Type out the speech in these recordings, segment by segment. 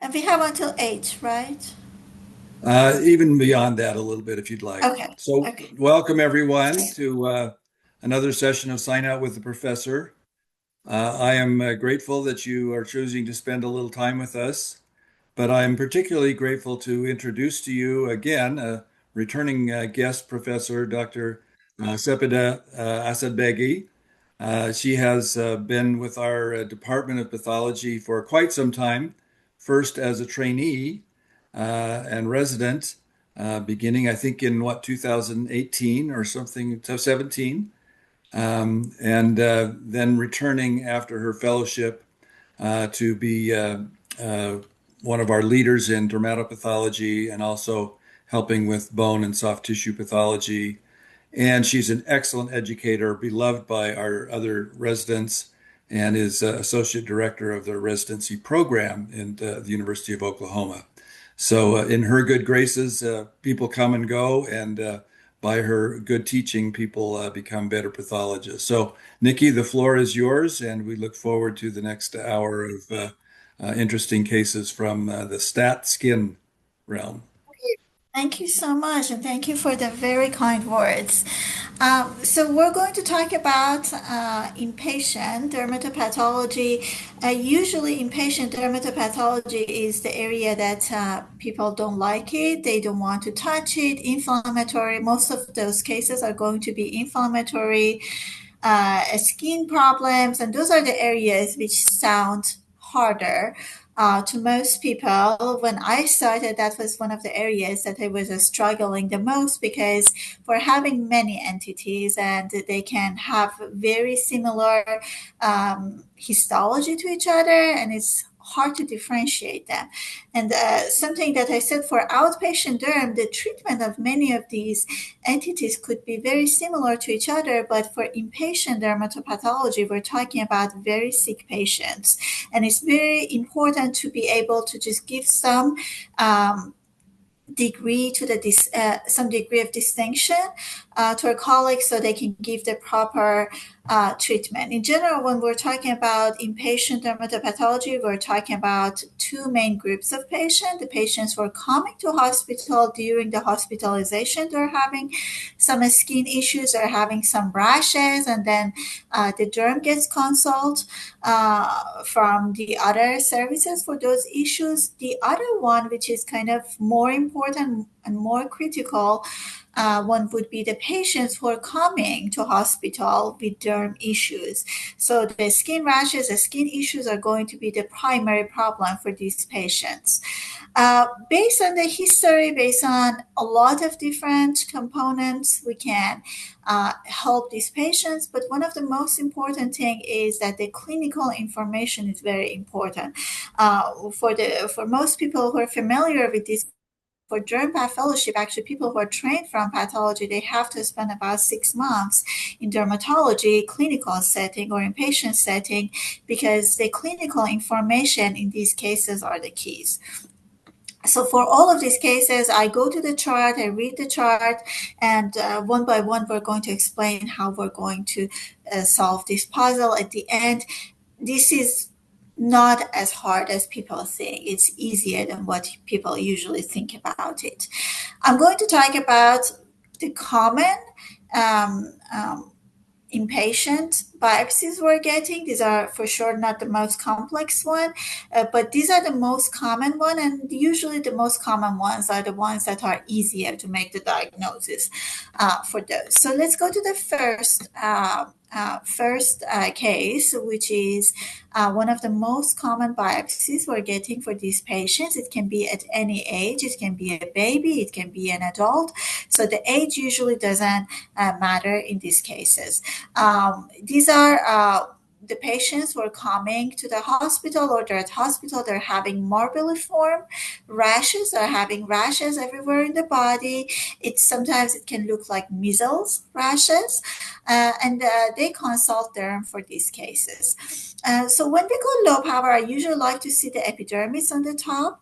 And we have until 8, right? Even beyond that, a little bit if you'd like. Okay. So, Okay. welcome everyone to another session of Sign Out with the Professor. I am grateful that you are choosing to spend a little time with us, but I'm particularly grateful to introduce to you again a returning guest professor, Dr. Sepida Asadbeigi. She has been with our Department of Pathology for quite some time, first as a trainee and resident, beginning, I think, in 2018 or something, so 17, and then returning after her fellowship to be uh, one of our leaders in dermatopathology and also helping with bone and soft tissue pathology. And she's an excellent educator, beloved by our other residents, and is associate director of the residency program in the University of Oklahoma. So, in her good graces, people come and go, and by her good teaching, people become better pathologists. So, Nikki, the floor is yours, and we look forward to the next hour of interesting cases from the stat skin realm. Thank you so much, and thank you for the very kind words. So we're going to talk about inpatient dermatopathology. Usually, inpatient dermatopathology is the area that people don't like it. They don't want to touch it. Inflammatory. Most of those cases are going to be inflammatory, skin problems, and those are the areas which sound harder to most people. When I started, that was one of the areas that I was struggling the most because for having many entities and they can have very similar histology to each other, and it's hard to differentiate them. And something that I said for outpatient derm, the treatment of many of these entities could be very similar to each other, but for inpatient dermatopathology, we're talking about very sick patients. And it's very important to be able to just give um, degree to the some degree of distinction to our colleagues so they can give the proper treatment. In general, when we're talking about inpatient dermatopathology, we're talking about two main groups of patients. The patients who are coming to hospital during the hospitalization, they're having some skin issues, they're having some rashes, and then the derm gets consult from the other services for those issues. The other one, which is kind of more important and more critical, one would be the patients who are coming to hospital with derm issues. So the skin rashes, the skin issues are going to be the primary problem for these patients. Based on the history, based on a lot of different components, we can help these patients. But one of the most important thing is that the clinical information is very important. For most people who are familiar with this, for derm path fellowship, actually people who are trained from pathology, they have to spend about 6 months in dermatology clinical setting or in patient setting because the clinical information in these cases are the keys. So for all of these cases, I go to the chart, I read the chart, and one by one, we're going to explain how we're going to solve this puzzle at the end. This is not as hard as people think. It's easier than what people usually think about it. I'm going to talk about the common um, um, inpatient biopsies we're getting. These are for sure not the most complex one, but these are the most common one, and usually the most common ones are the ones that are easier to make the diagnosis for those. So let's go to the first case, which is one of the most common biopsies we're getting for these patients. It can be at any age. It can be a baby. It can be an adult. So the age usually doesn't matter in these cases. These are the patients who are coming to the hospital or they're at hospital, they're having morbilliform rashes, they're having rashes everywhere in the body. Sometimes it can look like measles rashes, and they consult derm for these cases. So when we go low power, I usually like to see the epidermis on the top.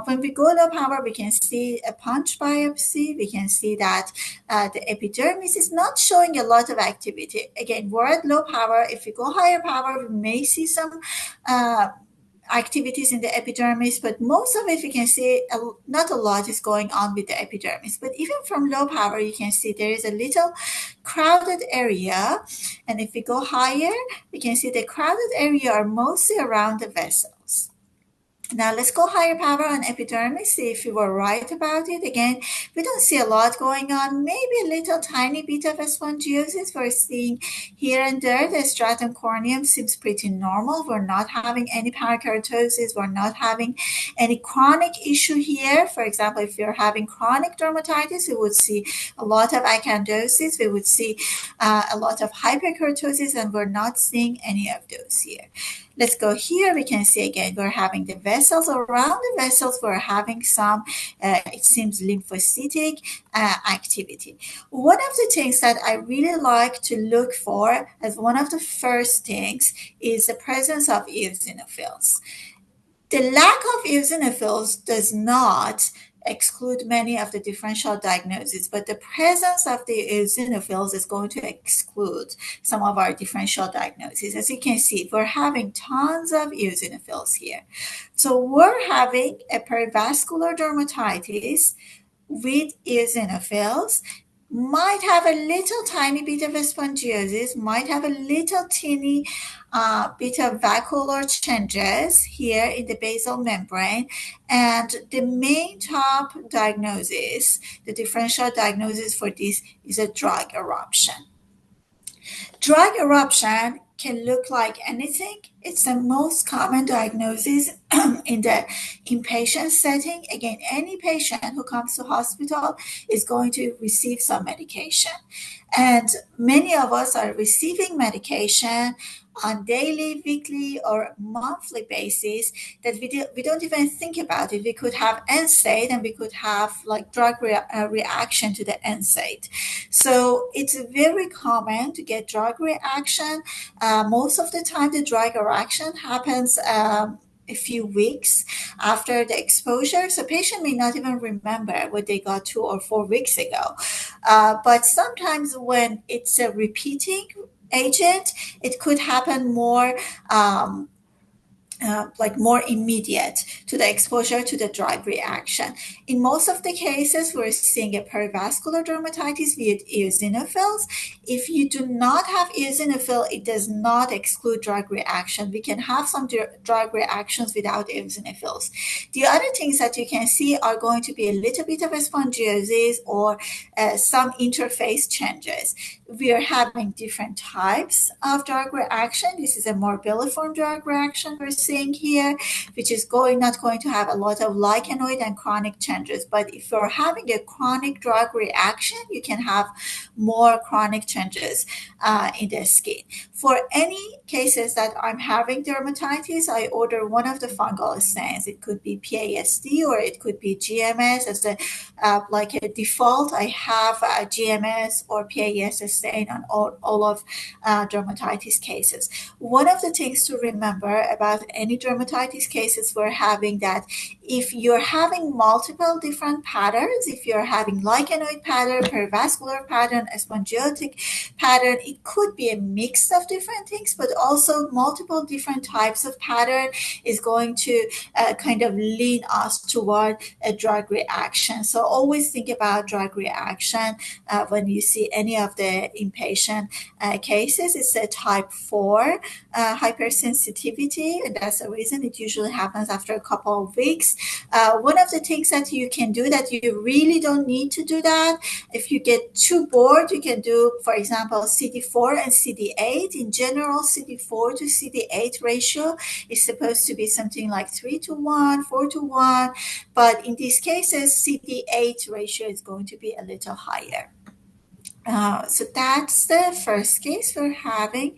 When we go low power, we can see a punch biopsy. We can see that the epidermis is not showing a lot of activity. Again, we're at low power. If we go higher power, we may see some uh, activities in the epidermis, but most of it we can see not a lot is going on with the epidermis. But even from low power, you can see there is a little crowded area. And if we go higher, we can see the crowded area are mostly around the vessels. Now let's go higher power on epidermis, see if we were right about it. Again, we don't see a lot going on, maybe a little tiny bit of a spongiosis we're seeing here and there. The stratum corneum seems pretty normal. We're not having any parakeratosis. We're not having any chronic issue here. For example, if you're having chronic dermatitis, we would see a lot of acanthosis. We would see a lot of hyperkeratosis, and we're not seeing any of those here. Let's go here. We can see again, we're having the vessels. Around the vessels, we're having some, it seems, lymphocytic activity. One of the things that I really like to look for as one of the first things is the presence of eosinophils. The lack of eosinophils does not exclude many of the differential diagnoses, but the presence of the eosinophils is going to exclude some of our differential diagnoses. As you can see, we're having tons of eosinophils here. So we're having a perivascular dermatitis with eosinophils, might have a little tiny bit of a spongiosis, might have a little teeny bit of vacuolar changes here in the basal membrane. And the main top diagnosis, the differential diagnosis for this is a drug eruption. Drug eruption can look like anything. It's the most common diagnosis in the inpatient setting. Again, any patient who comes to hospital is going to receive some medication. And many of us are receiving medication on daily, weekly, or monthly basis that we don't even think about it. We could have NSAID and we could have like drug reaction to the NSAID. So it's very common to get drug reaction. Most of the time, the drug reaction happens a few weeks after the exposure. So patient may not even remember what they got 2 or 4 weeks ago. But sometimes when it's a repeating agent, it could happen more more immediate to the exposure to the drug reaction. In most of the cases, we're seeing a perivascular dermatitis with eosinophils. If you do not have eosinophil, it does not exclude drug reaction. We can have some drug reactions without eosinophils. The other things that you can see are going to be a little bit of a spongiosis or some interface changes. We are having different types of drug reaction. This is a morbilliform drug reaction we're seeing here, which is not going to have a lot of lichenoid and chronic changes. But if you're having a chronic drug reaction, you can have more chronic changes in the skin. For any cases that I'm having dermatitis, I order one of the fungal stains. It could be PASD or it could be GMS as a default. I have a GMS or PAS stain on all of dermatitis cases. One of the things to remember about any dermatitis cases we're having that if you're having multiple different patterns, if you're having lichenoid pattern, perivascular pattern, a spongiotic pattern, it could be a mix of different things, but also multiple different types of pattern is going to kind of lean us toward a drug reaction. So always think about drug reaction when you see any of the inpatient cases. It's a type 4 hypersensitivity, and that's the reason it usually happens after a couple of weeks. One of the things that you can do that you really don't need to do that, if you get too bored, you can do, for example, CD4 and CD8. In general, CD4 to CD8 ratio is supposed to be something like 3:1, 4:1, but in these cases, CD8 ratio is going to be a little higher. So that's the first case we're having.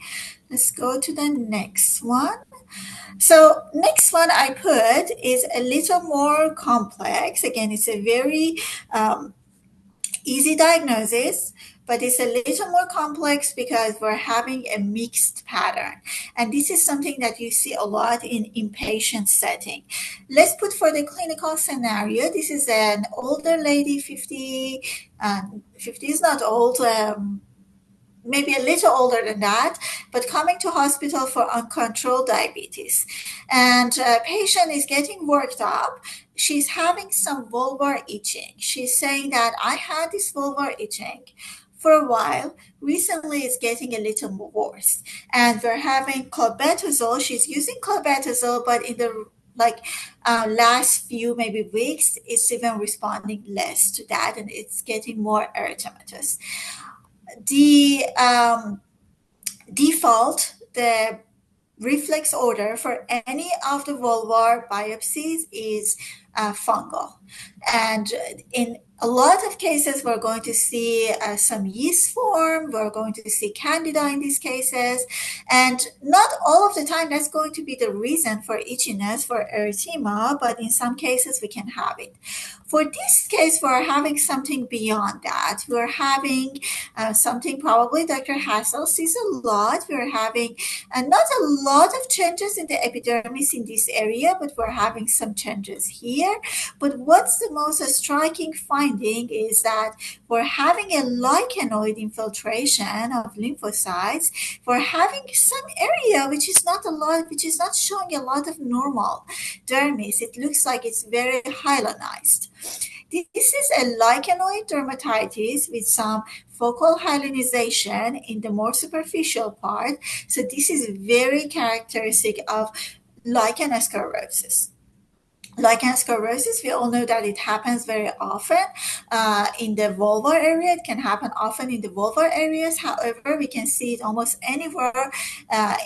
Let's go to the next one. So next one I put is a little more complex. Again, it's a very easy diagnosis, but it's a little more complex because we're having a mixed pattern. And this is something that you see a lot in inpatient setting. Let's put for the clinical scenario, this is an older lady, 50 is not old, maybe a little older than that, but coming to hospital for uncontrolled diabetes. And patient is getting worked up. She's having some vulvar itching. She's saying that I had this vulvar itching for a while. Recently, it's getting a little worse. And we're having clobetasol. She's using clobetasol, but in the last few maybe weeks, it's even responding less to that, and it's getting more erythematous. The default, the reflex order for any of the vulvar biopsies is fungal. And in a lot of cases, we're going to see some yeast form. We're going to see candida in these cases. And not all of the time that's going to be the reason for itchiness, for erythema, but in some cases we can have it. For this case, we're having something beyond that. We're having something probably Dr. Hassel sees a lot. We're having not a lot of changes in the epidermis in this area, but we're having some changes here. But what's the most striking finding is that we're having a lichenoid infiltration of lymphocytes. We're having some area which is not showing a lot of normal dermis. It looks like it's very hyalinized. This is a lichenoid dermatitis with some focal hyalinization in the more superficial part. So this is very characteristic of lichen sclerosus. Lichen sclerosus, we all know that it happens very often in the vulvar area. It can happen often in the vulvar areas. However, we can see it almost anywhere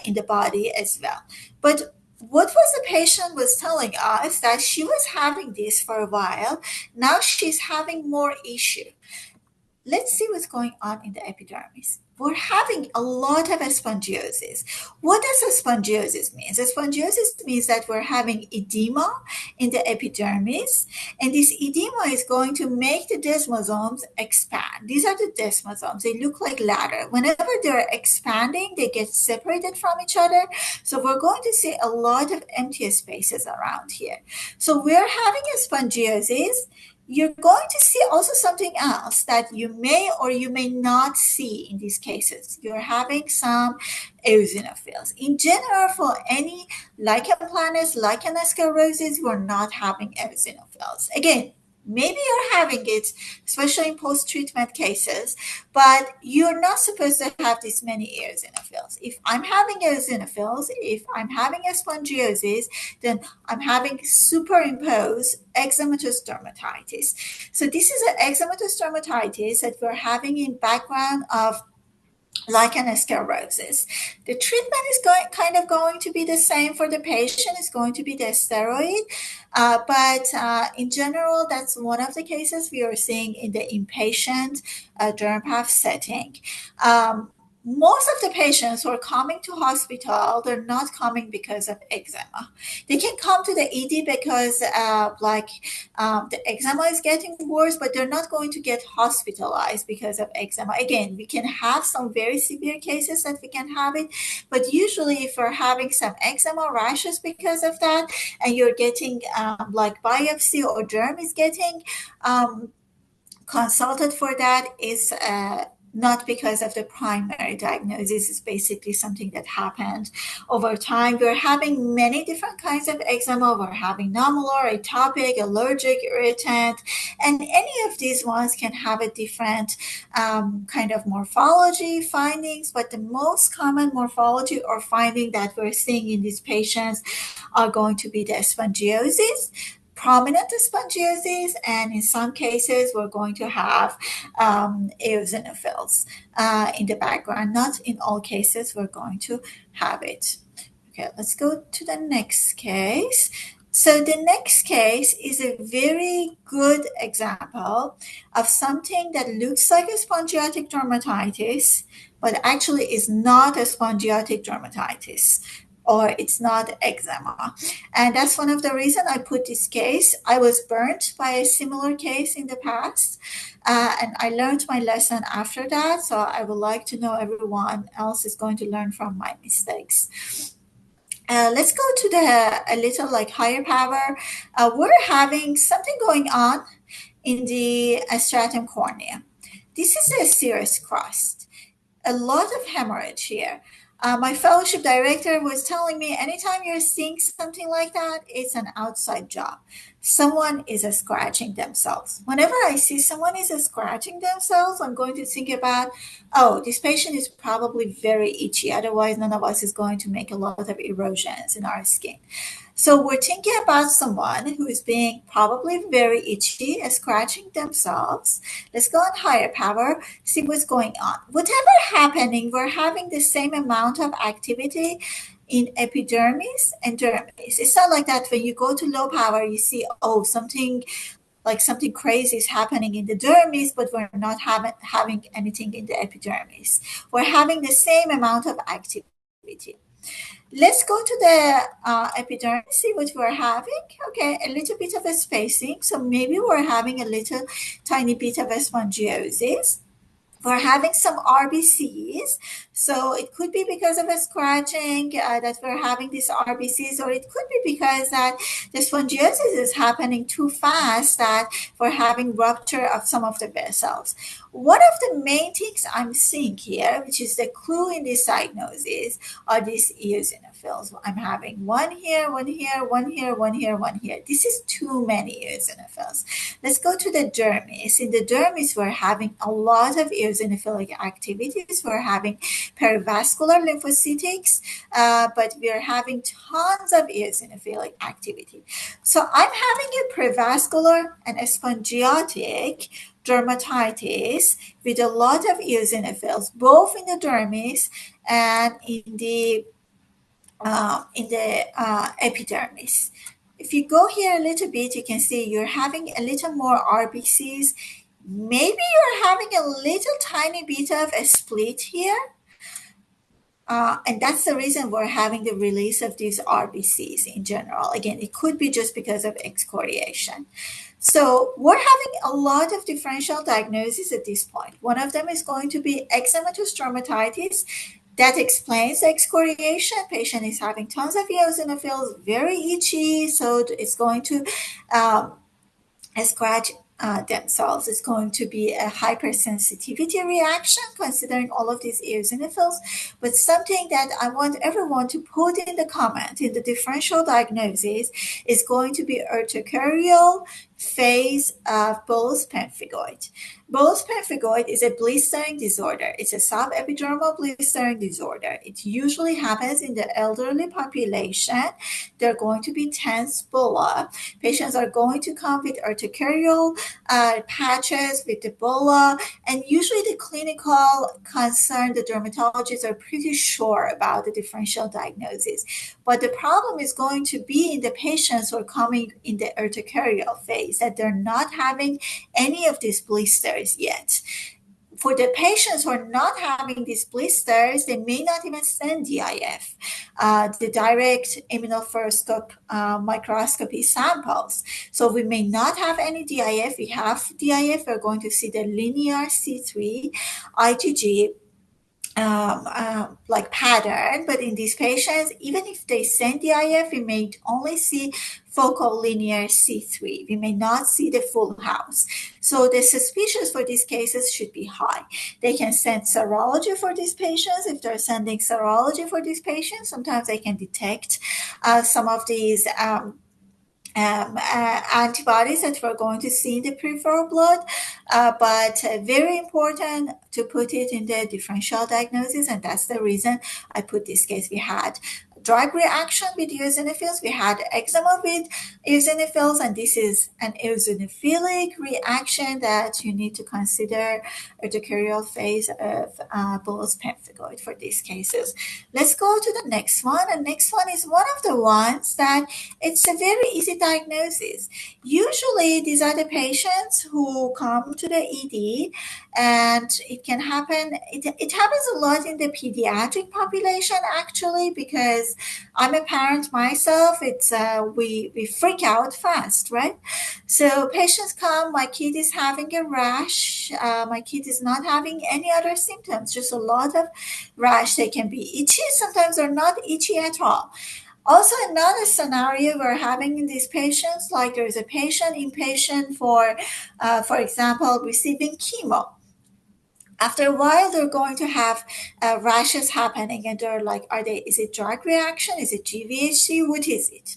in the body as well. But what was the patient was telling us that she was having this for a while. Now she's having more issue. Let's see what's going on in the epidermis. We're having a lot of spongiosis. What does spongiosis mean? Spongiosis means that we're having edema in the epidermis, and this edema is going to make the desmosomes expand. These are the desmosomes. They look like ladder. Whenever they're expanding, they get separated from each other. So we're going to see a lot of empty spaces around here. So we're having a spongiosis. You're going to see also something else that you may or you may not see in these cases. You're having some eosinophils. In general, for any lichen planus, lichen sclerosis, we're not having eosinophils. Again, maybe you're having it, especially in post-treatment cases, but you're not supposed to have this many eosinophils. If I'm having eosinophils, if I'm having a spongiosis, then I'm having superimposed eczematous dermatitis. So this is an eczematous dermatitis that we're having in background of lichen sclerosus. The treatment is going to be the same for the patient. It's going to be the steroid, but in general, that's one of the cases we are seeing in the inpatient dermpath setting. Most of the patients who are coming to hospital, they're not coming because of eczema. They can come to the ED because the eczema is getting worse, but they're not going to get hospitalized because of eczema. Again, we can have some very severe cases that we can have it, but usually if we're having some eczema rashes because of that, and you're getting biopsy or derm is getting consulted for that, is not because of the primary diagnosis. It's basically something that happened over time. We're having many different kinds of eczema. We're having nodular, atopic, allergic, irritant, and any of these ones can have a different kind of morphology findings, but the most common morphology or finding that we're seeing in these patients are going to be the spongiosis, prominent spongiosis, and in some cases we're going to have eosinophils in the background. Not in all cases we're going to have it. Okay, let's go to the next case. So the next case is a very good example of something that looks like a spongiotic dermatitis, but actually is not a spongiotic dermatitis, or it's not eczema. And that's one of the reasons I put this case. I was burnt by a similar case in the past, and I learned my lesson after that. So I would like to know everyone else is going to learn from my mistakes. Let's go to a little higher power. We're having something going on in the stratum cornea. This is a serous crust. a lot of hemorrhage here. My fellowship director was telling me anytime you're seeing something like that, it's an outside job. Someone is scratching themselves. Whenever I see someone is scratching themselves, I'm going to think about, oh, this patient is probably very itchy. Otherwise, none of us is going to make a lot of erosions in our skin. So we're thinking about someone who is being probably very itchy, scratching themselves. Let's go on higher power, see what's going on. Whatever happening, we're having the same amount of activity in epidermis and dermis. It's not like that when you go to low power, you see, oh, something crazy is happening in the dermis, but we're not having anything in the epidermis. We're having the same amount of activity. Let's go to the epidermis, see what we're having. Okay, a little bit of a spacing. So maybe we're having a little tiny bit of a spongiosis. We're having some RBCs. So it could be because of a scratching that we're having these RBCs, or it could be because that the spongiosis is happening too fast that we're having rupture of some of the vessels. One of the main things I'm seeing here, which is the clue in this diagnosis, are these eosinophils. I'm having one here, one here, one here, one here, one here. This is too many eosinophils. Let's go to the dermis. In the dermis, we're having a lot of eosinophilic activities. We're having perivascular lymphocytics, but we're having tons of eosinophilic activity. So I'm having a perivascular and a spongiotic dermatitis with a lot of eosinophils, both in the dermis and in the epidermis. If you go here a little bit, you can see you're having a little more RBCs. Maybe you're having a little tiny bit of a split here. And that's the reason we're having the release of these RBCs in general. Again, it could be just because of excoriation. So we're having a lot of differential diagnoses at this point. One of them is going to be eczematous dermatitis. That explains the excoriation. Patient is having tons of eosinophils, very itchy, so it's going to scratch themselves. It's going to be a hypersensitivity reaction considering all of these eosinophils. But something that I want everyone to put in the comment in the differential diagnosis is going to be urticarial phase of bullous pemphigoid. Bullous pemphigoid is a blistering disorder. It's a subepidermal blistering disorder. It usually happens in the elderly population. They're going to be tense bulla. Patients are going to come with urticarial patches with the bulla, and usually the clinical concern, the dermatologists are pretty sure about the differential diagnosis. But the problem is going to be in the patients who are coming in the urticarial phase, that they're not having any of these blisters yet. For the patients who are not having these blisters, they may not even send DIF, the direct immunofluorescope microscopy samples. So we may not have any DIF. We have DIF. We're going to see the linear C3 IgG like pattern, but in these patients, even if they send DIF, we may only see focal linear C3. We may not see the full house. So the suspicions for these cases should be high. They can send serology for these patients. If they're sending serology for these patients, sometimes they can detect some of these antibodies that we're going to see in the peripheral blood, but very important to put it in the differential diagnosis, and that's the reason I put this case. We had drug reaction with eosinophils, we had eczema with eosinophils, and this is an eosinophilic reaction that you need to consider urticarial phase of bullous pemphigoid for these cases. Let's go to the next one. The next one is one of the ones that it's a very easy diagnosis. Usually these are the patients who come to the ED, and it can happen, it happens a lot in the pediatric population actually, because I'm a parent myself. It's we freak out fast, right? So patients come, my kid is having a rash, my kid is not having any other symptoms, just a lot of rash. They can be itchy, sometimes they're not itchy at all. Also, another scenario we're having in these patients, like there's a patient inpatient for example, receiving chemo. After a while, they're going to have rashes happening, and they're like, is it drug reaction? Is it GVHD? What is it?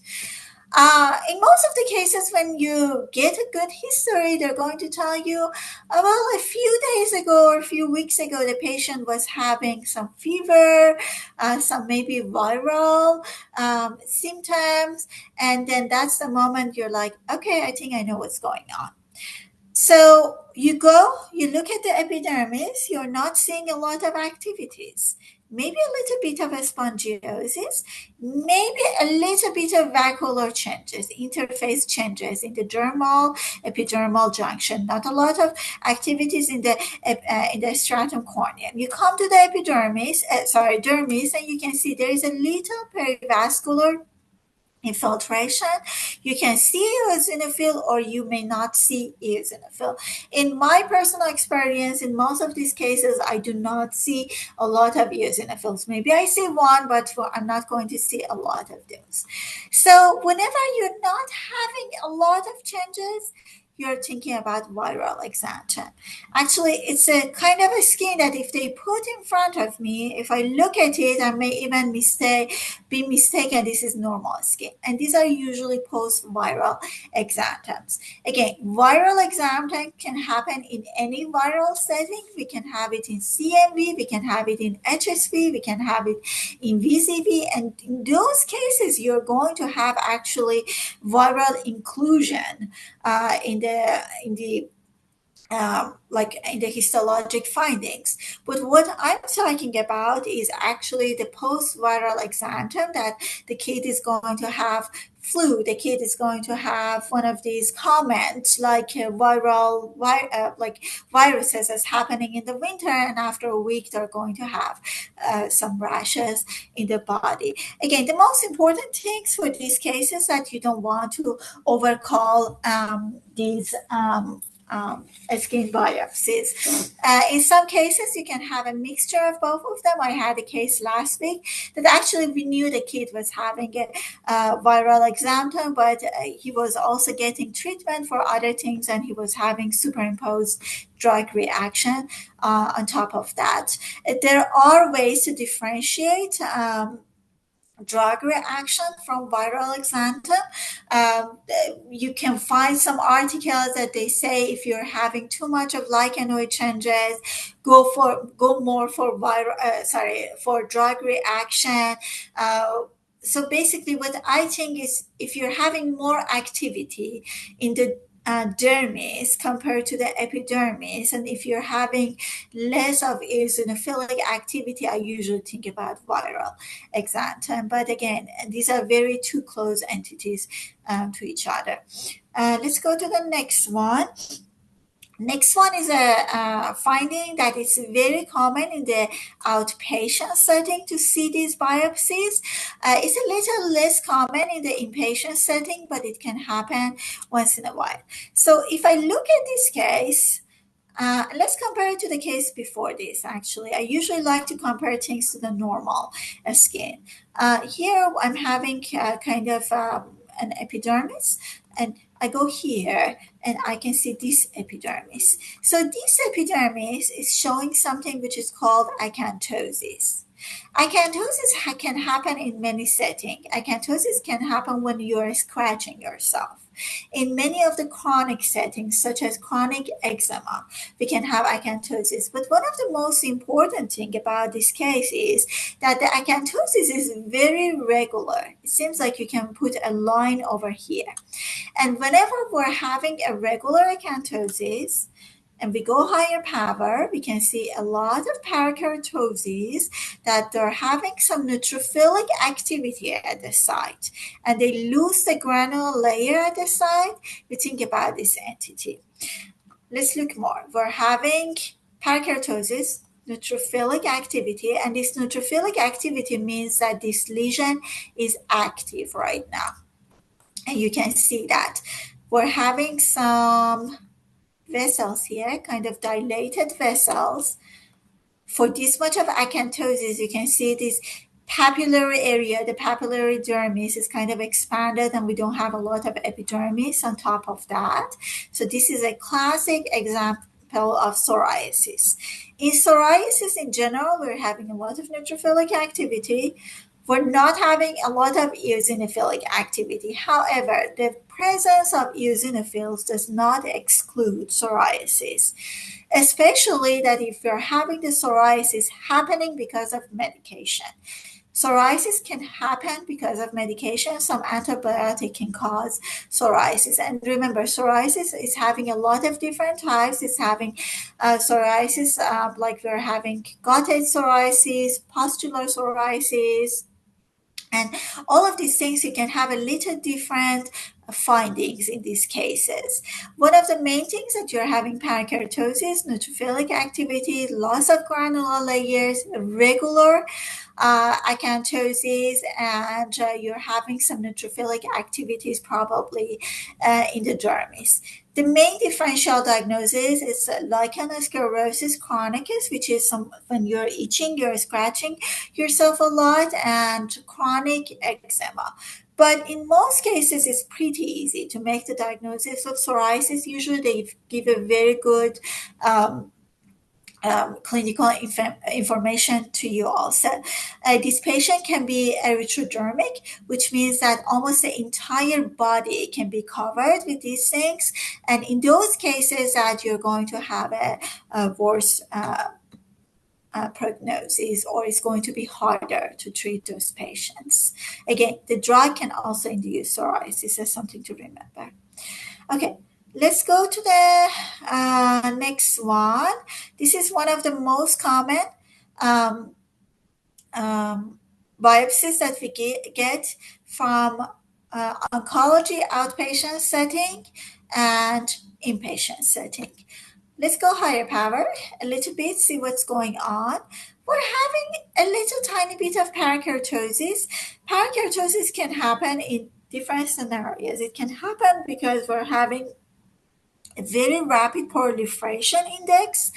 In most of the cases, when you get a good history, they're going to tell you, well, a few days ago or a few weeks ago, the patient was having some fever, some maybe viral symptoms. And then that's the moment you're like, okay, I think I know what's going on. So you look at the epidermis, you're not seeing a lot of activities. Maybe a little bit of a spongiosis, maybe a little bit of vacuolar changes, interface changes in the dermal, epidermal junction. Not a lot of activities in the stratum corneum. You come to the dermis, and you can see there is a little perivascular infiltration. You can see eosinophil or you may not see eosinophil. In my personal experience, in most of these cases, I do not see a lot of eosinophils. Maybe I see one, but I'm not going to see a lot of those. So whenever you're not having a lot of changes, you're thinking about viral exanthem. Actually, it's a kind of a skin that if they put in front of me, if I look at it, I may even be mistaken this is normal skin. And these are usually post-viral exanthems. Again, viral exanthem can happen in any viral setting. We can have it in CMV, we can have it in HSV, we can have it in VZV. And in those cases, you're going to have actually viral inclusion in the histologic findings. But what I'm talking about is actually the post-viral exanthem, that the kid is going to have flu, the kid is going to have one of these comments like viruses is happening in the winter, and after a week they're going to have some rashes in the body. Again, the most important things for these cases that you don't want to overcall these skin biopsies. In some cases, you can have a mixture of both of them. I had a case last week that actually we knew the kid was having a viral exanthem, but he was also getting treatment for other things, and he was having superimposed drug reaction on top of that. There are ways to differentiate drug reaction from viral exanthem. You can find some articles that they say if you're having too much of lichenoid changes, go more for for drug reaction. So basically, what I think is if you're having more activity in the dermis compared to the epidermis, and if you're having less of eosinophilic activity, I usually think about viral exanthem. But again, these are very two close entities to each other. Let's go to the next one. Next one is a finding that it's very common in the outpatient setting to see these biopsies. It's a little less common in the inpatient setting, but it can happen once in a while. So if I look at this case, let's compare it to the case before this, actually. I usually like to compare things to the normal skin. Here I'm having kind of an epidermis, and I go here and I can see this epidermis. So this epidermis is showing something which is called acanthosis. Acanthosis can happen in many settings. Acanthosis can happen when you are scratching yourself. In many of the chronic settings, such as chronic eczema, we can have acanthosis. But one of the most important things about this case is that the acanthosis is very regular. It seems like you can put a line over here. And whenever we're having a regular acanthosis, and we go higher power, we can see a lot of parakeratosis that they're having some neutrophilic activity at the site, and they lose the granular layer at the site. We think about this entity. Let's look more. We're having parakeratosis, neutrophilic activity, and this neutrophilic activity means that this lesion is active right now. And you can see that. We're having some vessels here, kind of dilated vessels. For this much of acanthosis, you can see this papillary area, the papillary dermis is kind of expanded, and we don't have a lot of epidermis on top of that. So this is a classic example example of psoriasis. In psoriasis in general, we're having a lot of neutrophilic activity. We're not having a lot of eosinophilic activity. However, the presence of eosinophils does not exclude psoriasis, especially that if you're having the psoriasis happening because of medication. Psoriasis can happen because of medication. Some antibiotic can cause psoriasis. And remember, psoriasis is having a lot of different types. It's having psoriasis, like we're having gouted psoriasis, pustular psoriasis, and all of these things, you can have a little different findings in these cases. One of the main things that you're having parakeratosis, neutrophilic activity, loss of granular layers, regular acanthosis, and you're having some neutrophilic activities probably in the dermis. The main differential diagnosis is lichen sclerosus chronicus, which is when you're itching, you're scratching yourself a lot, and chronic eczema. But in most cases, it's pretty easy to make the diagnosis of psoriasis. Usually they give a very good clinical information to you also. This patient can be erythrodermic, which means that almost the entire body can be covered with these things. And in those cases that you're going to have a worse prognosis, or it's going to be harder to treat those patients. Again, the drug can also induce psoriasis. That's something to remember. Okay. Let's go to the next one. This is one of the most common biopsies that we get from oncology outpatient setting and inpatient setting. Let's go higher power a little bit, see what's going on. We're having a little tiny bit of parakeratosis. Parakeratosis can happen in different scenarios. It can happen because we're having a very rapid proliferation index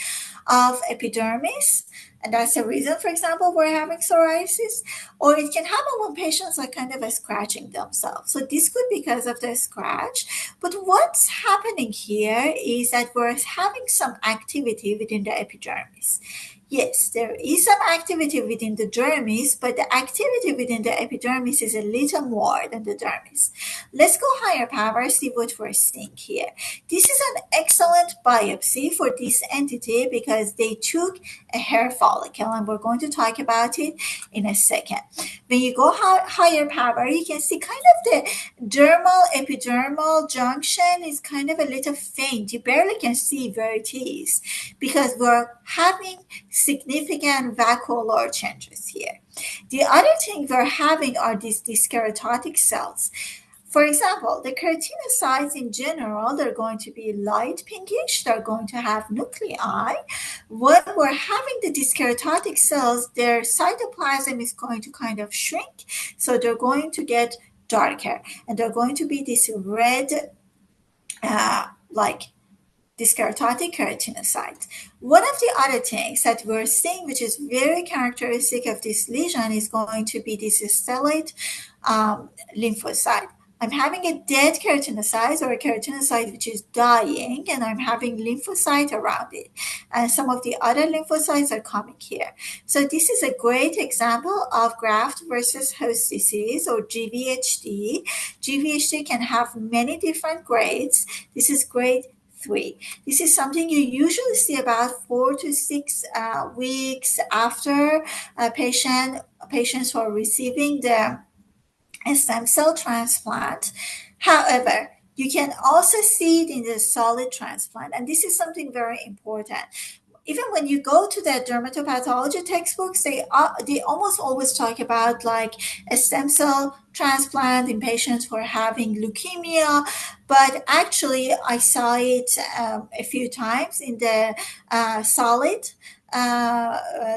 of epidermis, and that's the reason, for example, we're having psoriasis. Or it can happen when patients are kind of scratching themselves. So this could be because of the scratch. But what's happening here is that we're having some activity within the epidermis. Yes, there is some activity within the dermis, but the activity within the epidermis is a little more than the dermis. Let's go higher power, see what we're seeing here. This is an excellent biopsy for this entity because they took a hair follicle, and we're going to talk about it in a second. When you go higher power, you can see kind of the dermal-epidermal junction is kind of a little faint. You barely can see where it is because we're having significant vacuolar changes here. The other thing we're having are these keratotic cells. For example, the keratinocytes in general, they're going to be light pinkish. They're going to have nuclei. When we're having the keratotic cells, their cytoplasm is going to kind of shrink. So they're going to get darker, and they're going to be this red, this keratotic keratinocyte. One of the other things that we're seeing, which is very characteristic of this lesion, is going to be this stellate lymphocyte. I'm having a dead keratinocyte, or a keratinocyte which is dying, and I'm having lymphocyte around it. And some of the other lymphocytes are coming here. So this is a great example of graft versus host disease, or GVHD. GVHD can have many different grades. This is grade 3. This is something you usually see about 4 to 6 weeks after patients who are receiving the stem cell transplant. However, you can also see it in the solid transplant, and this is something very important. Even when you go to the dermatopathology textbooks, they almost always talk about like a stem cell transplant in patients who are having leukemia. But actually, I saw it a few times in the solid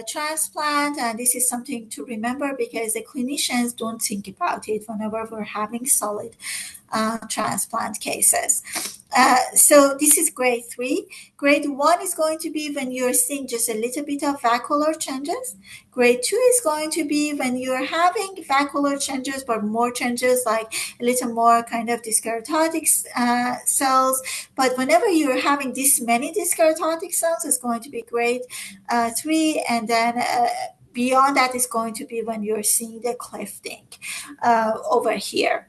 transplant, and this is something to remember because the clinicians don't think about it whenever we're having solid transplant cases. So this is grade 3. Grade 1 is going to be when you're seeing just a little bit of vacuolar changes. Grade 2 is going to be when you're having vacuolar changes, but more changes, like a little more kind of dyskeratotic cells. But whenever you're having this many dyskeratotic cells, it's going to be grade 3. And then beyond that is going to be when you're seeing the clefting over here.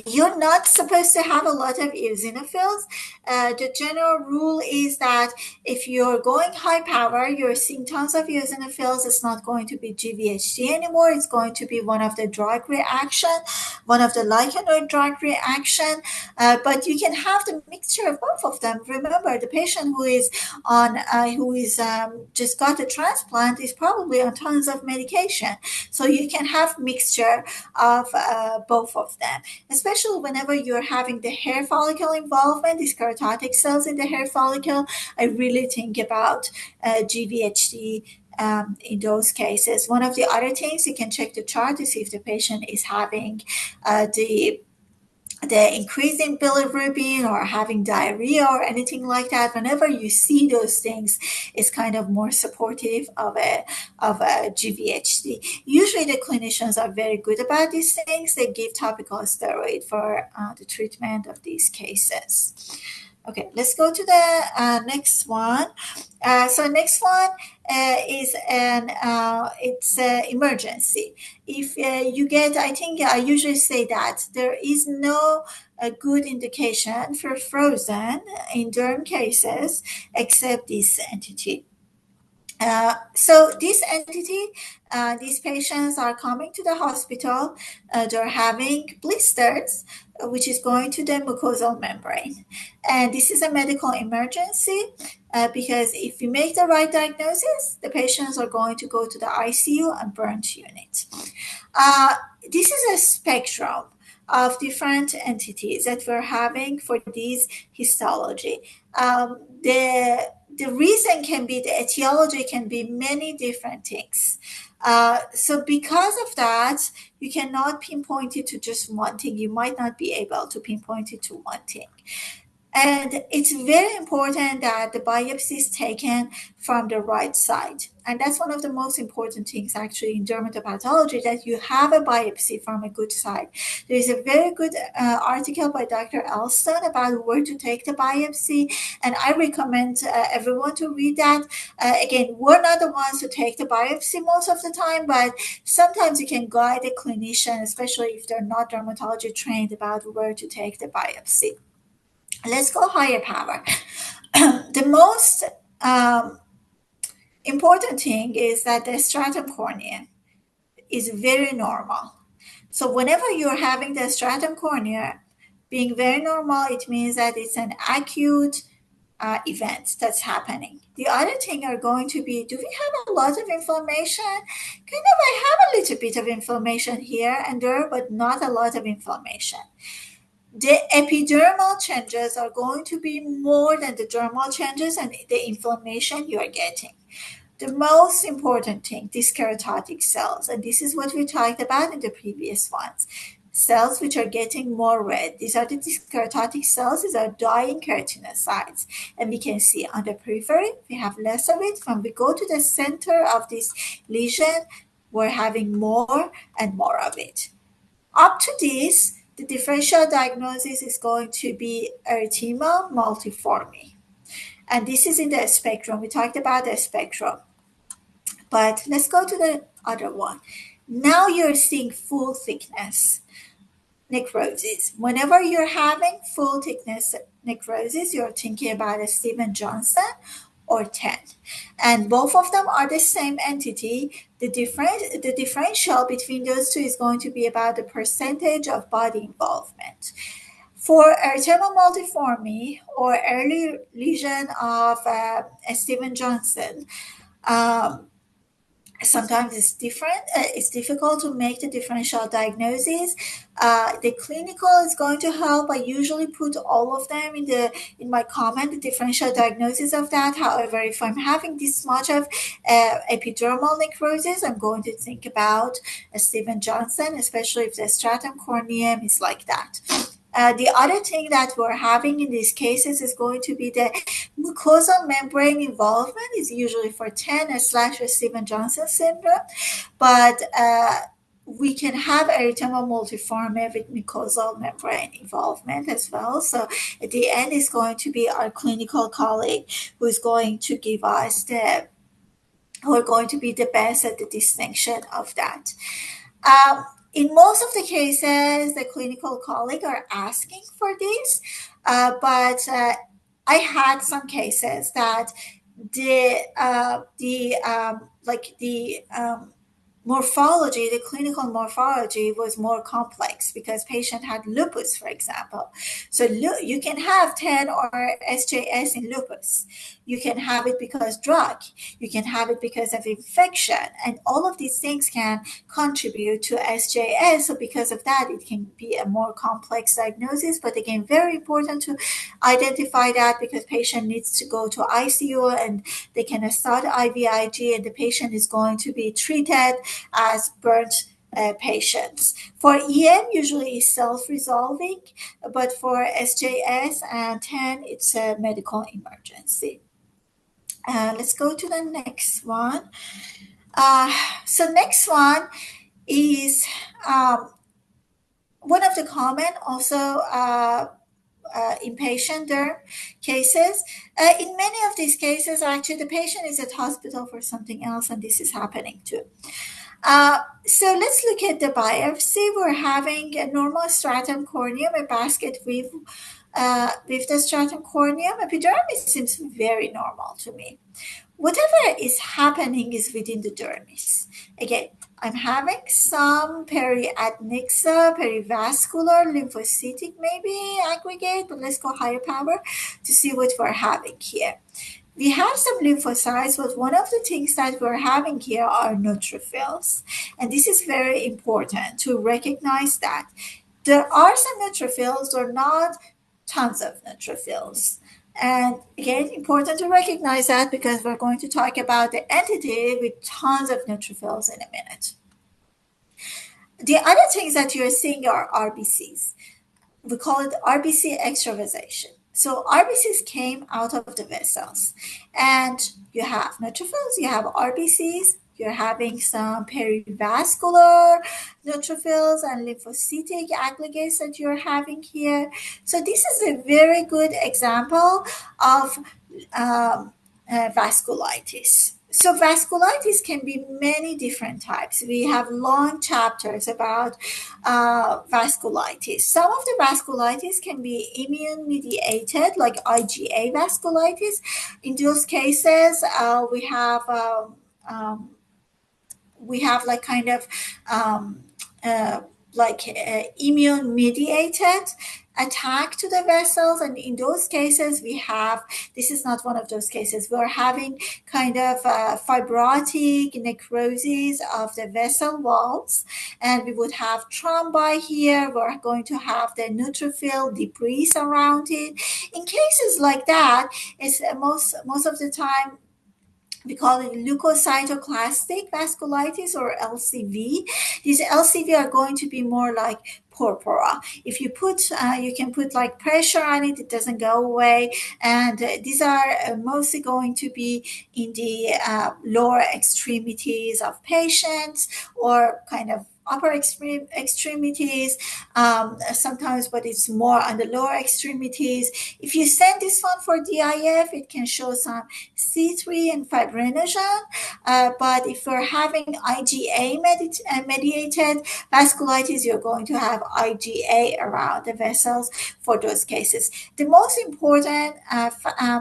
You're not supposed to have a lot of eosinophils. The general rule is that if you're going high power, you're seeing tons of eosinophils, it's not going to be GVHD anymore. It's going to be one of the drug reaction, one of the lichenoid drug reaction. But you can have the mixture of both of them. Remember, the patient who is on, just got a transplant is probably on tons of medication. So you can have mixture of both of them. Especially whenever you're having the hair follicle involvement, these keratotic cells in the hair follicle, I really think about GVHD in those cases. One of the other things, you can check the chart to see if the patient is having the increase in bilirubin or having diarrhea or anything like that. Whenever you see those things, it's kind of more supportive of a GVHD. Usually the clinicians are very good about these things. They give topical steroid for the treatment of these cases. Okay, let's go to the next one. So next one is it's emergency. If you get, I think I usually say that there is no good indication for frozen in derm cases except this entity. So this entity, these patients are coming to the hospital, they're having blisters, which is going to the mucosal membrane. And this is a medical emergency because if you make the right diagnosis, the patients are going to go to the ICU and burnt unit. This is a spectrum of different entities that we're having for these histology. The reason can be, the etiology can be many different things. So because of that, you cannot pinpoint it to just one thing. You might not be able to pinpoint it to one thing. And it's very important that the biopsy is taken from the right side. And that's one of the most important things actually in dermatopathology, that you have a biopsy from a good side. There is a very good article by Dr. Elston about where to take the biopsy. And I recommend everyone to read that. Again, we're not the ones who take the biopsy most of the time, but sometimes you can guide a clinician, especially if they're not dermatology trained, about where to take the biopsy. Let's go higher power. The most important thing is that the stratum corneae is very normal. So whenever you're having the stratum corneae being very normal, it means that it's an acute event that's happening. The other thing are going to be, do we have a lot of inflammation? Kind of, I have a little bit of inflammation here and there, but not a lot of inflammation. The epidermal changes are going to be more than the dermal changes and the inflammation you are getting. The most important thing, these keratotic cells, and this is what we talked about in the previous ones, cells which are getting more red. These are the keratotic cells. These are dying keratinocytes. And we can see on the periphery, we have less of it. When we go to the center of this lesion, we're having more and more of it. Up to this, the differential diagnosis is going to be erythema multiforme. And this is in the spectrum. We talked about the spectrum. But let's go to the other one. Now you're seeing full thickness necrosis. Whenever you're having full thickness necrosis, you're thinking about a Stevens-Johnson or TEN. And both of them are the same entity. The differential between those two is going to be about the percentage of body involvement. For erythema multiforme or early lesion of Stevens-Johnson, sometimes it's different. It's difficult to make the differential diagnosis. The clinical is going to help. I usually put all of them in my comment, the differential diagnosis of that. However, if I'm having this much of epidermal necrosis, I'm going to think about a Stevens-Johnson, especially if the stratum corneum is like that. The other thing that we're having in these cases is going to be the mucosal membrane involvement is usually for TEN/Stevens-Johnson syndrome, but we can have erythema multiforme with mucosal membrane involvement as well. So at the end is going to be our clinical colleague who is going to give us who are going to be the best at the distinction of that. In most of the cases, the clinical colleague are asking for this, but I had some cases that the morphology, the clinical morphology was more complex because patient had lupus, for example. So you can have TEN or SJS in lupus. You can have it because drug. You can have it because of infection. And all of these things can contribute to SJS. So because of that, it can be a more complex diagnosis. But again, very important to identify that because patient needs to go to ICU and they can start IVIG and the patient is going to be treated as burnt patients. For EM, usually is self-resolving, but for SJS and TEN, it's a medical emergency. Let's go to the next one. So next one is one of the common also inpatient derm cases. In many of these cases, actually, the patient is at hospital for something else, and this is happening too. So let's look at the biopsy. We're having a normal stratum corneum, a basket weave with the stratum corneum. Epidermis seems very normal to me. Whatever is happening is within the dermis. Again, I'm having some periadnexa, perivascular, lymphocytic maybe aggregate, but let's go higher power to see what we're having here. We have some lymphocytes, but one of the things that we're having here are neutrophils. And this is very important to recognize that. There are some neutrophils, or not tons of neutrophils. And again, important to recognize that because we're going to talk about the entity with tons of neutrophils in a minute. The other things that you're seeing are RBCs. We call it RBC extravasation. So RBCs came out of the vessels, and you have neutrophils, you have RBCs, you're having some perivascular neutrophils and lymphocytic aggregates that you're having here. So this is a very good example of vasculitis. So vasculitis can be many different types. We have long chapters about vasculitis. Some of the vasculitis can be immune-mediated, like IgA vasculitis. In those cases, we have like kind of immune-mediated attack to the vessels, and in those cases we have, this is not one of those cases, we're having kind of fibrotic necrosis of the vessel walls, and we would have thrombi here. We're going to have the neutrophil debris around it. In cases like that, it's most of the time we call it leukocytoclastic vasculitis, or LCV. These LCV are going to be more like purpura. If you put, you can put like pressure on it, it doesn't go away. And these are mostly going to be in the lower extremities of patients, or kind of upper extremities sometimes, but it's more on the lower extremities. If you send this one for DIF, it can show some C3 and fibrinogen, but if you're having IgA mediated vasculitis, you're going to have IgA around the vessels for those cases. The most important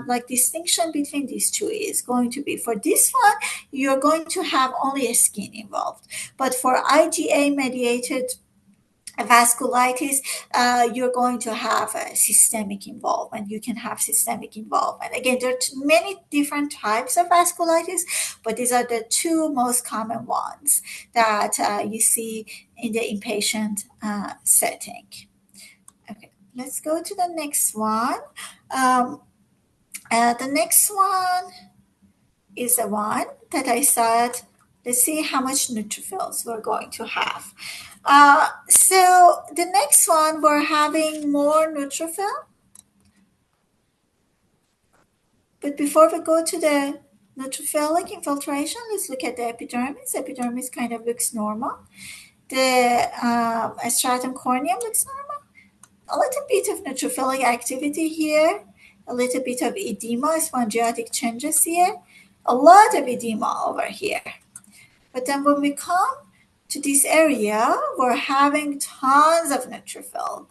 like distinction between these two is going to be, for this one, you're going to have only a skin involved, but for IgA mediated vasculitis, you're going to have a systemic involvement. You can have systemic involvement. Again, there are many different types of vasculitis, but these are the two most common ones that you see in the inpatient setting. Okay, let's go to the next one. The next one is the one that I said Let's see how much neutrophils we're going to have. So the next one, we're having more neutrophil. But before we go to the neutrophilic infiltration, let's look at the epidermis. Epidermis kind of looks normal. The stratum corneum looks normal. A little bit of neutrophilic activity here, a little bit of edema, spongiotic changes here, a lot of edema over here. But then when we come to this area, we're having tons of neutrophil.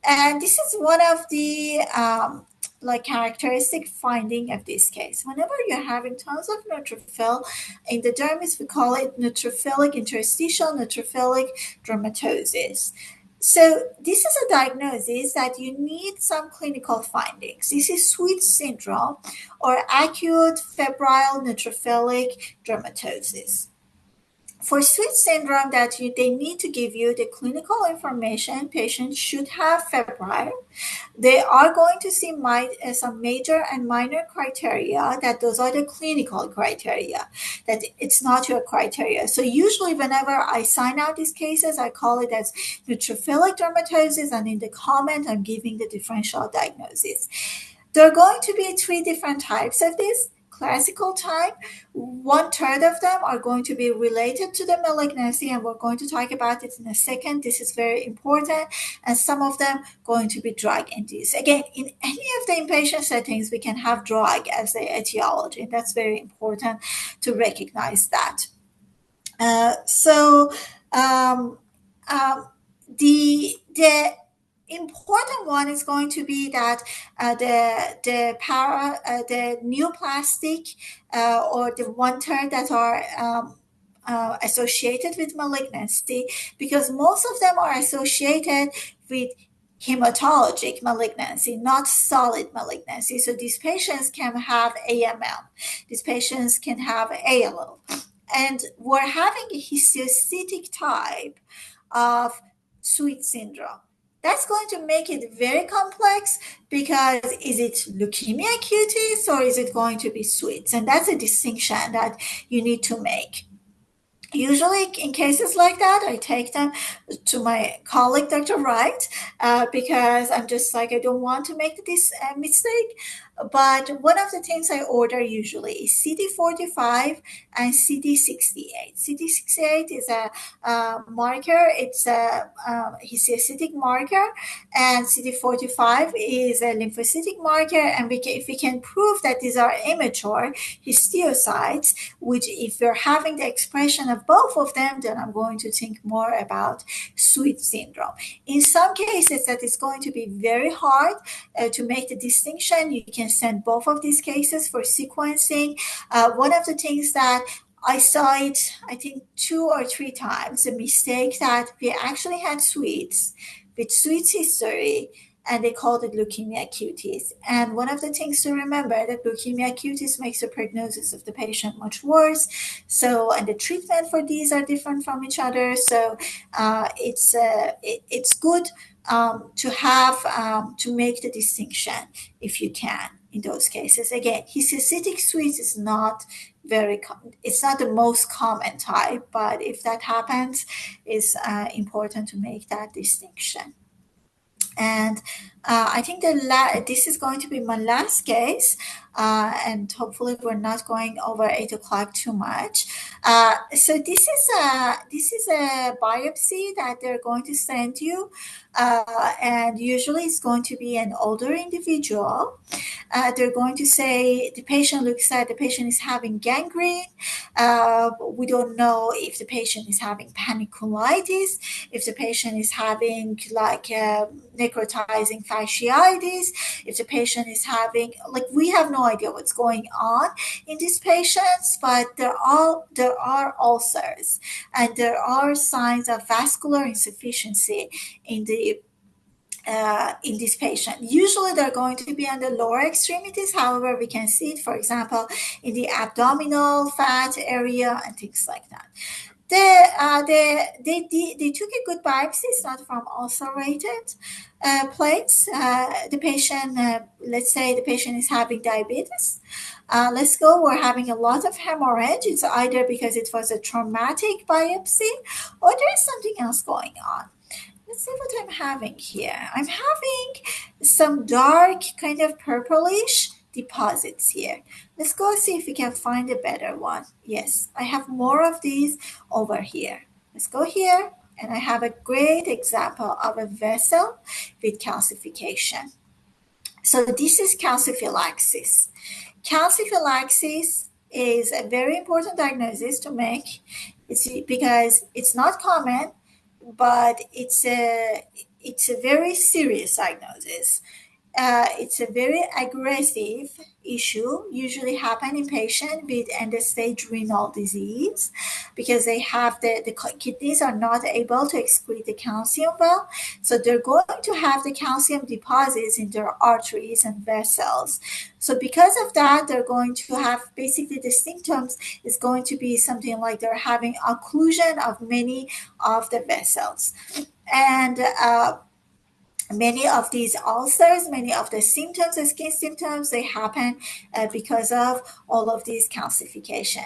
And this is one of the characteristic finding of this case. Whenever you're having tons of neutrophil in the dermis, we call it neutrophilic interstitial neutrophilic dermatosis. So this is a diagnosis that you need some clinical findings. This is Sweet syndrome or acute febrile neutrophilic dermatosis. For Sweet syndrome, they need to give you the clinical information. Patients should have febrile. They are going to see some major and minor criteria, that those are the clinical criteria, that it's not your criteria. So usually whenever I sign out these cases, I call it as neutrophilic dermatosis, and in the comment, I'm giving the differential diagnosis. There are going to be 3 different types of this. Classical type, 1/3 of them are going to be related to the malignancy, and we're going to talk about it in a second. This is very important, and some of them going to be drug induced. Again, in any of the inpatient settings, we can have drug as the etiology, and that's very important to recognize that. The important one is going to be that the neoplastic or the 1/3 that are associated with malignancy, because most of them are associated with hematologic malignancy, not solid malignancy. So these patients can have AML. These patients can have ALL. And we're having a histiocytic type of Sweet syndrome. That's going to make it very complex, because is it leukemia cutis or is it going to be Sweets? And that's a distinction that you need to make. Usually in cases like that, I take them to my colleague, Dr. Wright, because I'm just like, I don't want to make this mistake. But one of the things I order usually is CD45 and CD68. CD68 is a marker. It's a histiocytic marker, and CD45 is a lymphocytic marker. And if we can prove that these are immature histiocytes, which if we're having the expression of both of them, then I'm going to think more about Sweet syndrome. In some cases, that is going to be very hard to make the distinction. You can send both of these cases for sequencing. One of the things that I saw it, I think 2 or 3 times, a mistake that we actually had Sweets with Sweets history, and they called it leukemia cutis. And one of the things to remember, that leukemia cutis makes the prognosis of the patient much worse. So, and the treatment for these are different from each other. So it's good to have to make the distinction if you can in those cases. Again, histiocytic Sweets is not it's not the most common type, but if that happens, it's important to make that distinction. And I think this is going to be my last case, and hopefully we're not going over 8 o'clock too much. So this is a biopsy that they're going to send you, and usually it's going to be an older individual. They're going to say the patient looks like the patient is having gangrene. We don't know if the patient is having panniculitis, if the patient is having necrotizing fasciitis, if the patient is having, we have no idea what's going on in these patients, but there are ulcers, and there are signs of vascular insufficiency in this patient. Usually they're going to be on the lower extremities. However, we can see it, for example, in the abdominal fat area and things like that. They took a good biopsy. It's not from ulcerated plates. The patient, let's say the patient is having diabetes. Let's go. We're having a lot of hemorrhage. It's either because it was a traumatic biopsy or there's something else going on. Let's see what I'm having here. I'm having some dark, kind of purplish deposits here. Let's go see if we can find a better one. Yes, I have more of these over here. Let's go here, and I have a great example of a vessel with calcification. So this is calciphylaxis. Calciphylaxis is a very important diagnosis to make. It's because it's not common, but it's a very serious diagnosis. It's a very aggressive issue, usually happen in patients with end-stage renal disease because they have the kidneys are not able to excrete the calcium well. So they're going to have the calcium deposits in their arteries and vessels. So because of that, they're going to have basically the symptoms is going to be something like they're having occlusion of many of the vessels. And many of these ulcers, many of the symptoms, the skin symptoms, they happen because of all of these calcification.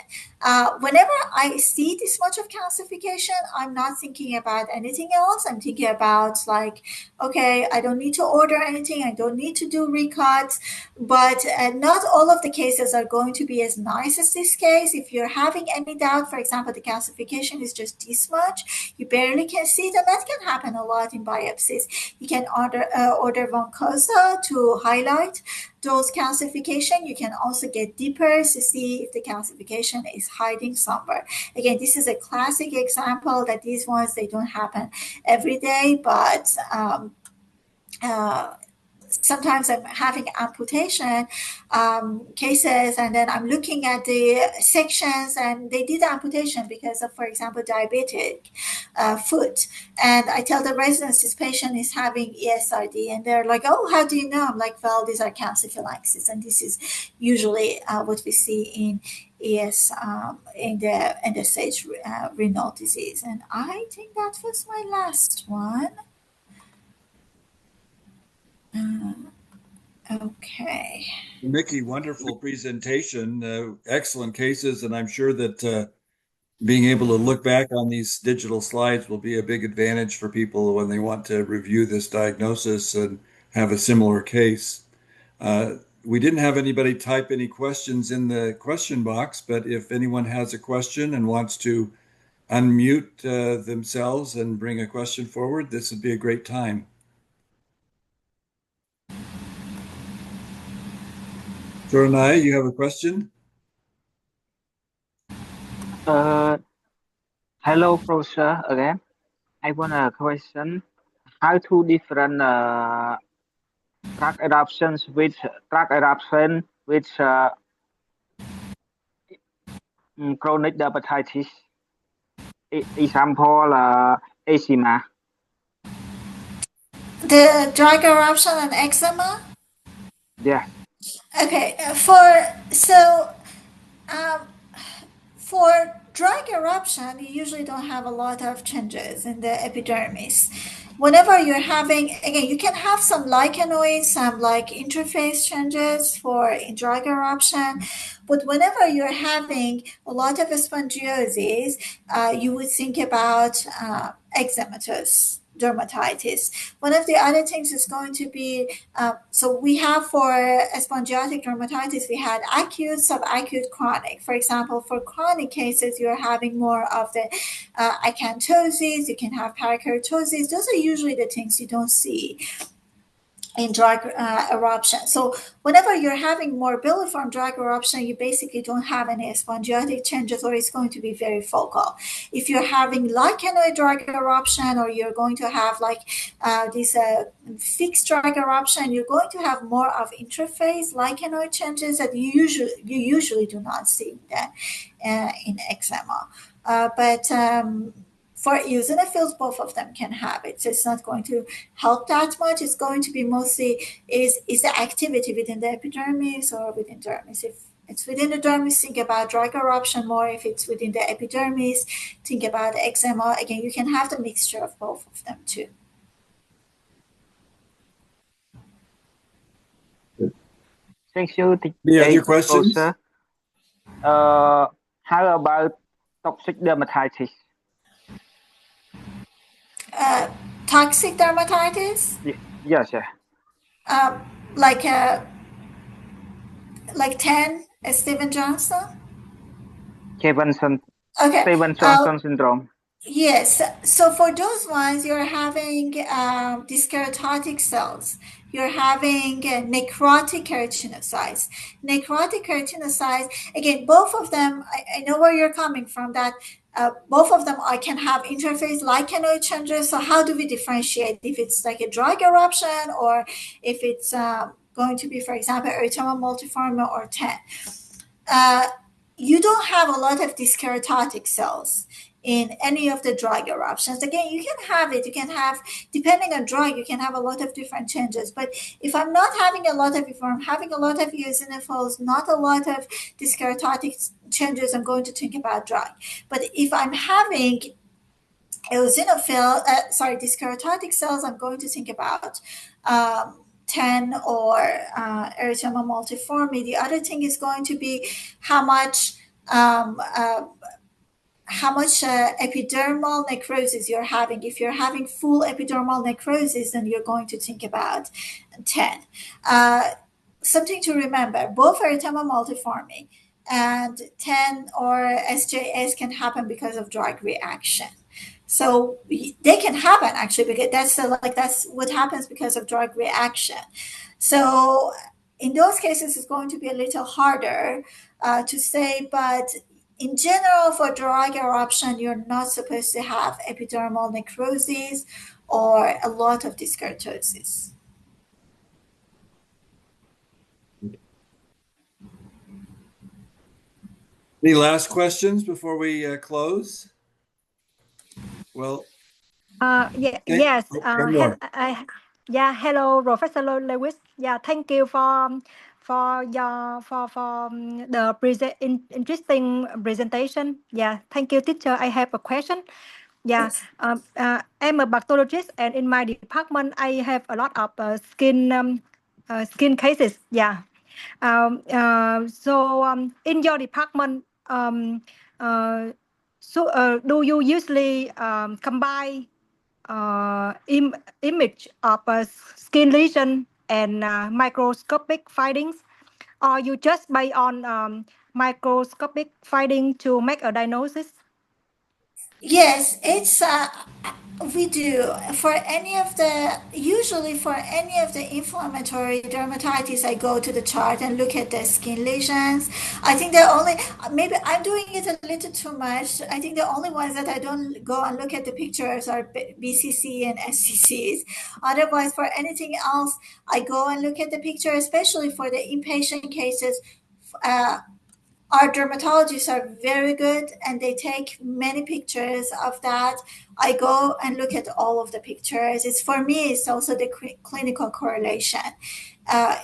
Whenever I see this much of calcification, I'm not thinking about anything else. I'm thinking about like, okay, I don't need to order anything. I don't need to do recuts, but not all of the cases are going to be as nice as this case. If you're having any doubt, for example, the calcification is just this much, you barely can see it, and that can happen a lot in biopsies. You can order Voncosa to highlight those calcification. You can also get deeper to see if the calcification is hiding somewhere. Again, this is a classic example that these ones, they don't happen every day, but sometimes I'm having amputation cases, and then I'm looking at the sections, and they did amputation because of, for example, diabetic foot. And I tell the residents this patient is having ESRD, and they're like, "Oh, how do you know?" I'm like, "Well, these are calciphylaxis, and this is usually what we see in in the end-stage renal disease." And I think that was my last one. Okay. Mickey, wonderful presentation, excellent cases, and I'm sure that being able to look back on these digital slides will be a big advantage for people when they want to review this diagnosis and have a similar case. We didn't have anybody type any questions in the question box, but if anyone has a question and wants to unmute themselves and bring a question forward, this would be a great time. Joranai, you have a question? Hello, Professor, again. I want a question. How to different drug eruptions with chronic dermatitis? Example, eczema. The drug eruption and eczema? Yeah. Okay, for drug eruption, you usually don't have a lot of changes in the epidermis. Whenever you're having, again, you can have some lichenoids, some like interface changes for drug eruption, but whenever you're having a lot of spongiosis, you would think about eczematous dermatitis. One of the other things is going to be, so we have for spongiotic dermatitis, we had acute, subacute, chronic. For example, for chronic cases, you're having more of the acanthosis, you can have parakeratosis. Those are usually the things you don't see in drug eruption. So whenever you're having morbilliform drug eruption, you basically don't have any spongiotic changes, or it's going to be very focal. If you're having lichenoid drug eruption, or you're going to have like this fixed drug eruption, you're going to have more of interface lichenoid changes that you usually do not see that in eczema. For eosinophils, both of them can have it. So it's not going to help that much. It's going to be mostly is the activity within the epidermis or within dermis. If it's within the dermis, think about drug eruption more. If it's within the epidermis, think about eczema. Again, you can have the mixture of both of them too. Thank you, Any other questions? Professor. How about toxic dermatitis? Toxic dermatitis, Yes, yeah. like TEN, Steven Johnson. Stevenson Okay. Johnson syndrome. Yes. So for those ones, you're having these keratotic cells. You're having necrotic keratinocytes. Necrotic keratinocytes, again, both of them, I know where you're coming from, that both of them I can have interface lichenoid changes. So how do we differentiate if it's like a drug eruption or if it's going to be, for example, erythema multiforme or TEN? You don't have a lot of these keratotic cells in any of the drug eruptions. Again, you can have it. You can have, depending on drug, you can have a lot of different changes. But if I'm not having a lot of, if I'm having a lot of eosinophils, not a lot of these keratotic changes, I'm going to think about drug. But if I'm having these keratotic cells, I'm going to think about TEN or erythema multiforme. The other thing is going to be how much epidermal necrosis you're having. If you're having full epidermal necrosis, then you're going to think about TEN. Something to remember, both erythema multiforme and TEN or SJS can happen because of drug reaction. So they can happen actually because that's what happens because of drug reaction. So in those cases, it's going to be a little harder to say, but in general, for drug eruption, you're not supposed to have epidermal necrosis or a lot of keratosis. Any last questions before we close? Well, yes. one more. Hello, Professor Lewis. Thank you for the interesting presentation. Thank you, teacher. I have a question. Yes. I'm a pathologist, and in my department, I have a lot of skin cases. In your department, do you usually combine image of a skin lesion and microscopic findings, or you just based on microscopic finding to make a diagnosis? Yes, it's we do usually for any of the inflammatory dermatitis. I go to the chart and look at the skin lesions. I think the only, maybe I'm doing it a little too much. I think the only ones that I don't go and look at the pictures are BCC and SCCs. Otherwise, for anything else, I go and look at the picture, especially for the inpatient cases. Our dermatologists are very good and they take many pictures of that. I go and look at all of the pictures. For me, it's also the clinical correlation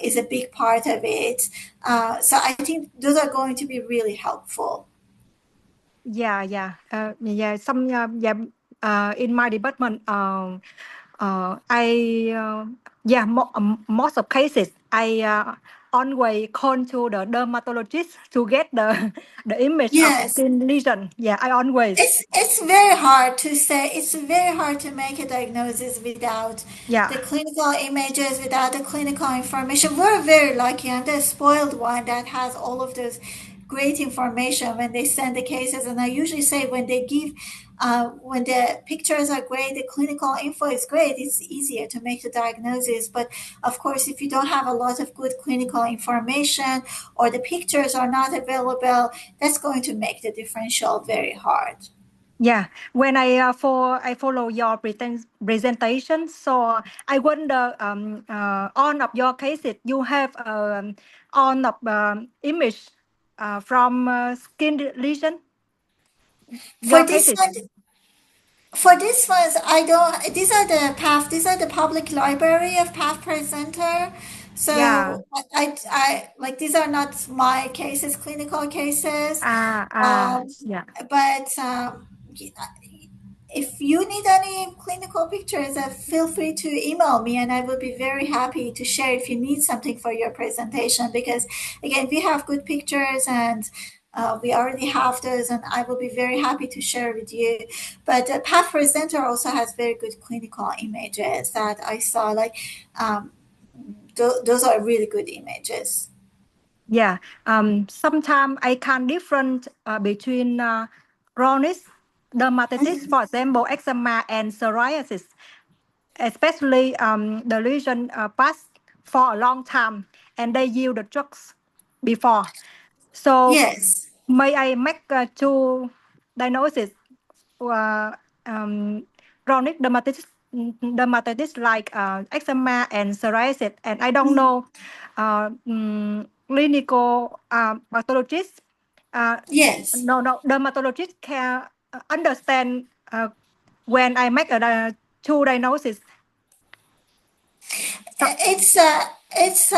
is a big part of it. So I think those are going to be really helpful. In my department, most of cases I always call to the dermatologist to get the image of skin lesion. I always. It's very hard to say. It's very hard to make a diagnosis without the clinical images, without the clinical information. We're very lucky. I'm the spoiled one that has all of those great information when they send the cases. And I usually say when they give, when the pictures are great, the clinical info is great, it's easier to make the diagnosis. But of course, if you don't have a lot of good clinical information or the pictures are not available, that's going to make the differential very hard. When I follow your presentation, so I wonder on of your cases you have on of image from skin lesion. For this ones, I don't. These are the PAF. These are the public library of PAF Presenter. So I like these are not my cases, clinical cases. But if you need any clinical pictures, feel free to email me, and I will be very happy to share if you need something for your presentation. Because again, we have good pictures, and we already have those, and I will be very happy to share with you. But Path Presenter also has very good clinical images that I saw. Like those are really good images. Yeah. Sometimes I can different between chronic dermatitis, for example, eczema and psoriasis, especially the lesion passed for a long time and they use the drugs before. So Yes. may I make two diagnosis? Chronic dermatitis like eczema and psoriasis, and I don't know clinical pathologist. Yes. No, dermatologist can understand when I make a two diagnosis. It's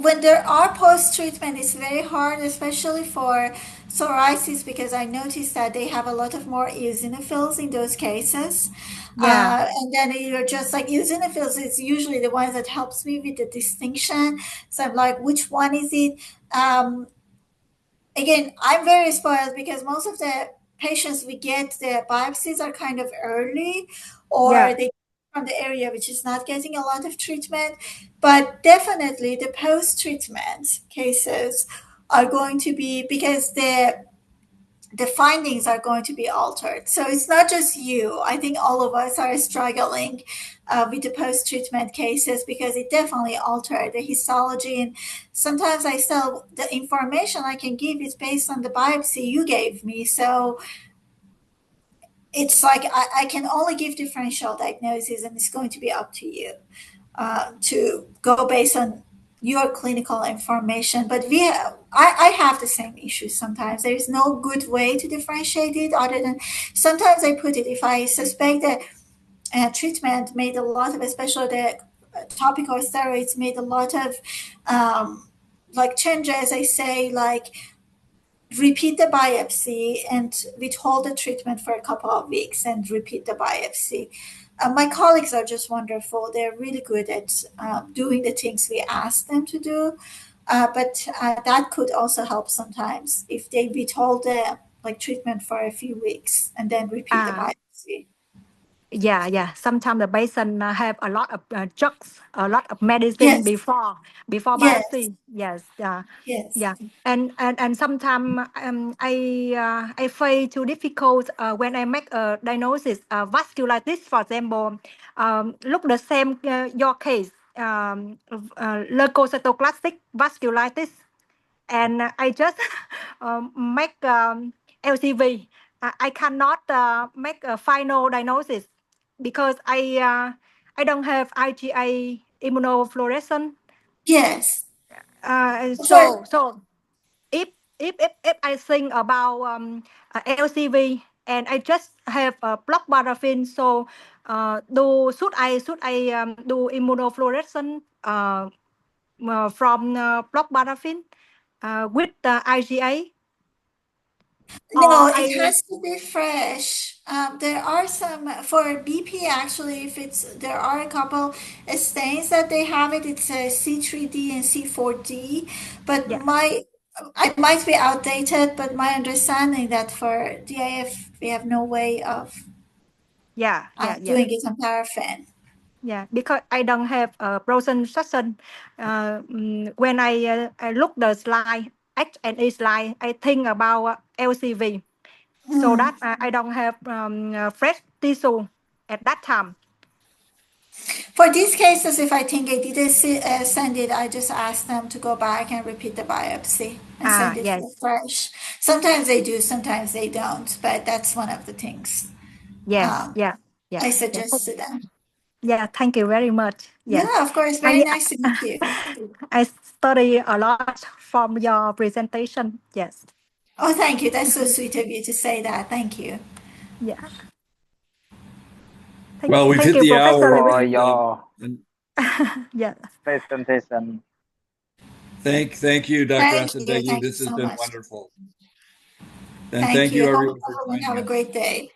when there are post treatment, it's very hard, especially for psoriasis, because I noticed that they have a lot of more eosinophils in those cases. Yeah. And then you're just like eosinophils is usually the ones that helps me with the distinction. So I'm like, which one is it? Again, I'm very spoiled because most of the patients we get, the biopsies are kind of early, Yeah. or they from the area which is not getting a lot of treatment. But definitely the post-treatment cases are going to be, because the findings are going to be altered. So it's not just you. I think all of us are struggling with the post-treatment cases, because it definitely altered the histology. And sometimes I still, the information I can give is based on the biopsy you gave me. So it's like I can only give differential diagnosis, and it's going to be up to you to go based on your clinical information. But I have the same issues sometimes. There is no good way to differentiate it, other than sometimes I put it, if I suspect that treatment made a lot of, especially the topical steroids made a lot of like changes, I say like repeat the biopsy and withhold the treatment for a couple of weeks and repeat the biopsy. My colleagues are just wonderful. They're really good at doing the things we ask them to do. But that could also help sometimes if they withhold the like treatment for a few weeks and then repeat the biopsy. Yeah. Sometimes the patient have a lot of drugs, a lot of medicine Yes, before yes, biopsy. Yes, yes. yeah, and sometimes I find too difficult when I make a diagnosis. Vasculitis, for example, look the same your case, leukocytoclastic vasculitis, and I just make LCV. I cannot make a final diagnosis because I don't have IgA immunofluorescence. Yes. For So if if I think about LCV and I just have block paraffin, so should I do immunofluorescence from block paraffin with IgA, or No, it I has to be fresh. There are some for BP actually. If it's there are a couple stains that they have it. It's a C3D and C4D, but yeah I might be outdated, but my understanding that for DIF we have no way of yeah doing it on paraffin. yeah, because I don't have a frozen section. When I look the slide H and E slide, I think about LCV, so Hmm. that I don't have fresh tissue at that time. For these cases, if I think I didn't send it, I just ask them to go back and repeat the biopsy and send it for Yes, fresh. Sometimes they do, sometimes they don't, but that's one of the things yes, um, yeah, I yeah. suggest to them. Yeah, thank you very much. Yes, Yeah, of course. Very I nice to meet you. I study a lot from your presentation. Yes, Oh, thank you. That's so sweet of you to say that. Thank you. yeah. Well, we've Thank hit you, the Professor hour, for Lewis. your and Yeah, presentation. thank you, Dr. Thank you. Asadbeigi. Thank you This has so been much. wonderful. And Thank thank you. you, Hope everyone, for you joining have a us. great day.